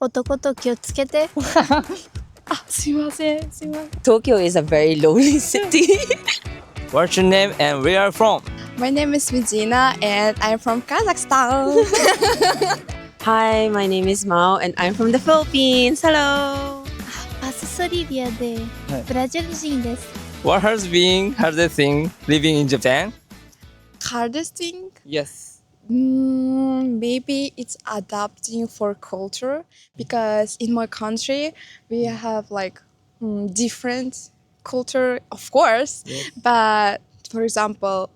男と気をつけて。すいません。Tokyo is a very lonely city. What's your name and where are you from? My name is Vizina and I'm from Kazakhstan. Hi, my name is Mao and I'm from the Philippines. Hello. パストリビアでブラジル人です。What has been hardest thing living in Japan? Hardest thing? Yes. Maybe it's adapting for culture because in my country we have like different culture, of course. Yes. But for example,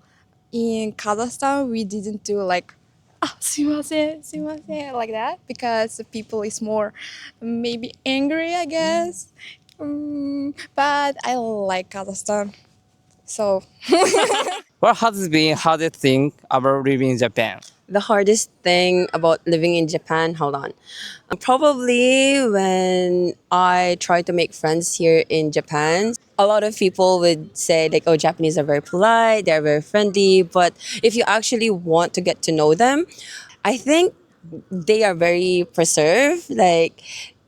in Kazakhstan we didn't do like すいません like that because the people is more maybe angry, I guess. But I like Kazakhstan, so. What has been hardest thing about living in Japan? The hardest thing about living in Japan, hold on. Probably when I try to make friends here in Japan, a lot of people would say like, oh, Japanese are very polite, they're very friendly. But if you actually want to get to know them, I think they are very preserved. Like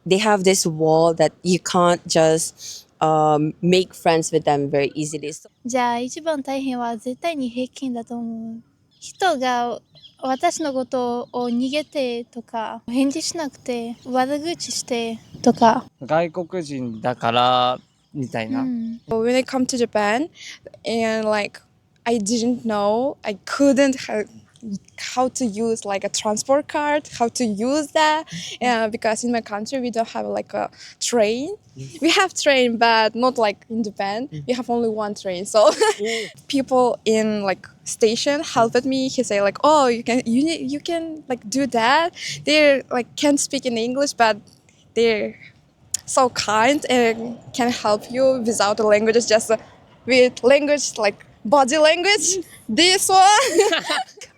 they have this wall that you can't just make friends with them very easily. じゃあ一番大変は絶対に平均だと思う。人が私のことを逃げてとか、返事しなくて悪口してとか。外国人だからみたいな。When I come to Japan and like I didn't know, I couldn't how to use like a transport card, how to use that, because in my country we don't have like a train. We have train, but not like in Japan. We have only one train. So people in like station helped me. He say like, oh, you can like do that. They like can't speak in English, but they're so kind and can help you without the languages, just with language like body language. This one.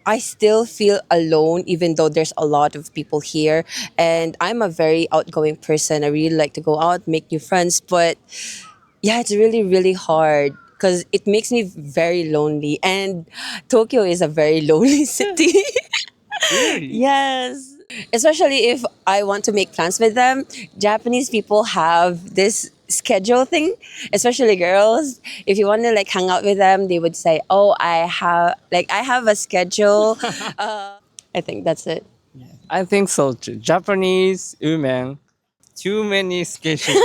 I still feel alone even though there's a lot of people here, and I'm a very outgoing person. I really like to go out, make new friends, but yeah, it's really, really hard because it makes me very lonely, and Tokyo is a very lonely city. Really? Yes. Especially if I want to make plans with them, Japanese people have this schedule thing, especially girls. If you want to like hang out with them, they would say, "Oh, I have a schedule." I think that's it. I think so too. Japanese women, too many schedule.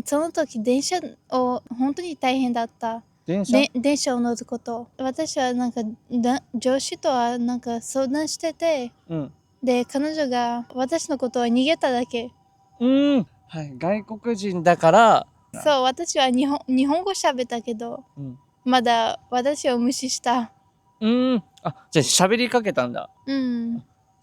その時電車を本当に大変だった。電車を乗ること。私はなんか上司とはなんか相談してて、で彼女が私のことを逃げただけ。はい、外国人だから。そう、私は日本語喋ったけど、まだ私を無視した。じゃあ喋りかけたんだ。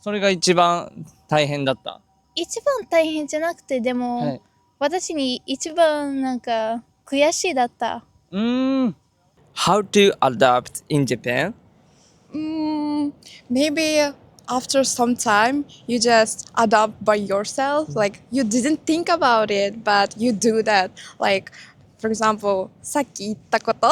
それが一番大変だった。一番大変じゃなくて、でも、私に一番なんか悔しいだった。How to adapt in Japan? Maybe after some time you just adapt by yourself. Like you didn't think about it, but you do that. Like for example, さっき言ったこと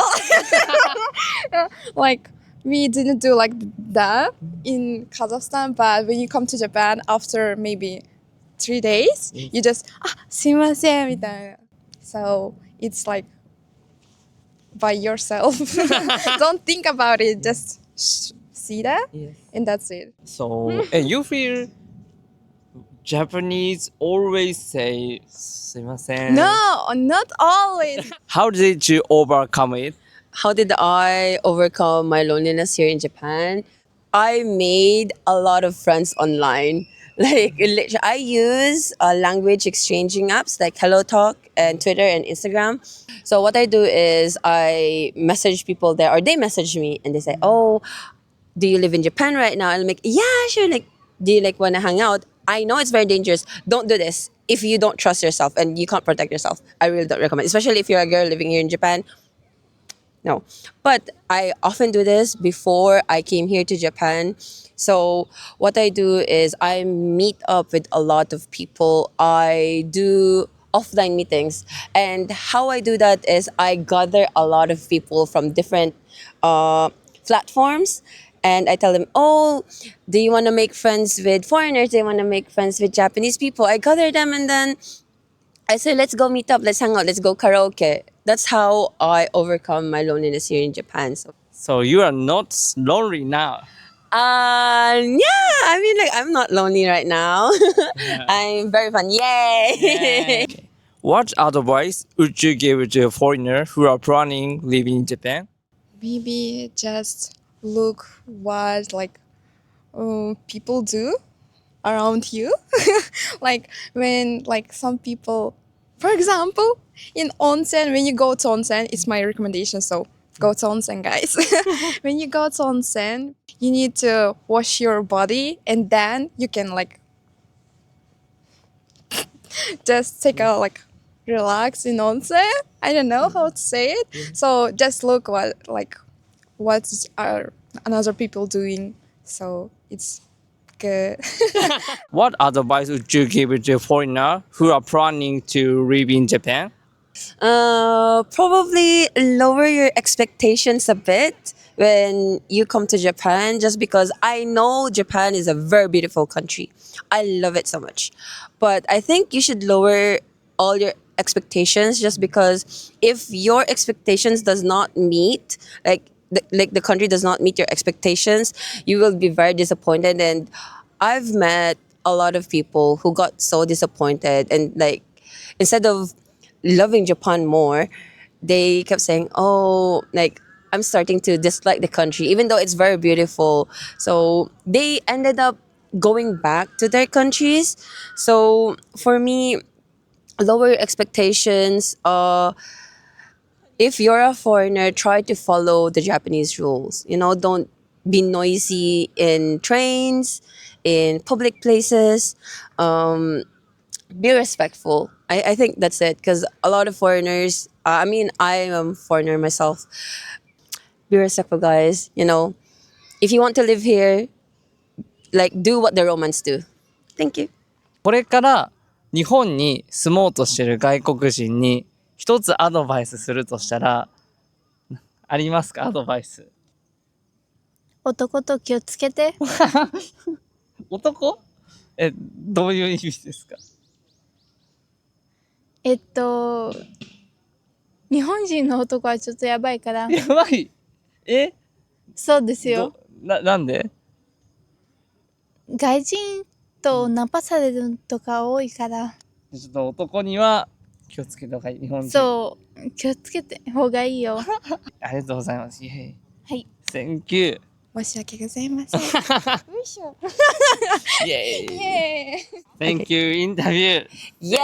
like we didn't do like that in Kazakhstan, but when you come to Japan after maybe 3 days, you just すいませんみたいな。So it's like by yourself. Don't think about it. Just see that, and that's it. So, and you feel Japanese always say すいません. No, not always. How did you overcome it? How did I overcome my loneliness here in Japan? I made a lot of friends online. Like I use language exchanging apps like HelloTalk and Twitter and Instagram. So what I do is I message people there, or they message me and they say, "Oh, do you live in Japan right now?" And I'm like, "Yeah, sure. Like, do you like want to hang out?" I know it's very dangerous. Don't do this if you don't trust yourself and you can't protect yourself. I really don't recommend, especially if you're a girl living here in Japan. No, but I often do this before I came here to Japan. So what I do is I meet up with a lot of people. I do offline meetings, and how I do that is I gather a lot of people from different platforms, and I tell them, oh, do you want to make friends with foreigners? Do you want to make friends with Japanese people? I gather them and then I say, let's go meet up, let's hang out, let's go karaoke. That's how I overcome my loneliness here in Japan. So you are not lonely now. Yeah, I mean, like, I'm not lonely right now. Yeah. I'm very fun. Yay! Okay. What advice would you give to a foreigner who are planning living in Japan? Maybe just look what like people do around you. Like when like some people, for example, in onsen, when you go to onsen, it's my recommendation. So go to onsen, guys. When you go to onsen, you need to wash your body and then you can like just take a like relax in onsen. I don't know how to say it. So just look what's are another people doing. So it's good. What advice would you give to a foreigner who are planning to live in Japan? Probably lower your expectations a bit when you come to Japan, just because I know Japan is a very beautiful country. I love it so much. But I think you should lower all your expectations, just because if your expectations does not meet, like the country does not meet your expectations, you will be very disappointed. And I've met a lot of people who got so disappointed, and like instead of loving Japan more, they kept saying, "Oh, like I'm starting to dislike the country, even though it's very beautiful." So they ended up going back to their countries. So for me, lower your expectations. If you're a foreigner, try to follow the Japanese rules. You know, don't be noisy in trains, in public places. Be respectful. I think that's it, because a lot of foreigners, I mean, I am a foreigner myself. Be respectful, guys. You know, if you want to live here, like, do what the Romans do. Thank you. これから日本に住もうとしている外国人に一つアドバイスするとしたら、ありますか？アドバイス。男と気をつけて。男？どういう意味ですか？日本人の男はちょっとやばいから。やばい。そうですよ。なんで？外人とナンパされるとか多いから。ちょっと男には気をつけた方がいい。日本人。そう、気をつけて方がいいよ。ありがとうございます。イェイ。はい。Thank you. 申し訳ございません。よいしょ。イェイ。イエーイ。Thank you, interview. Yay!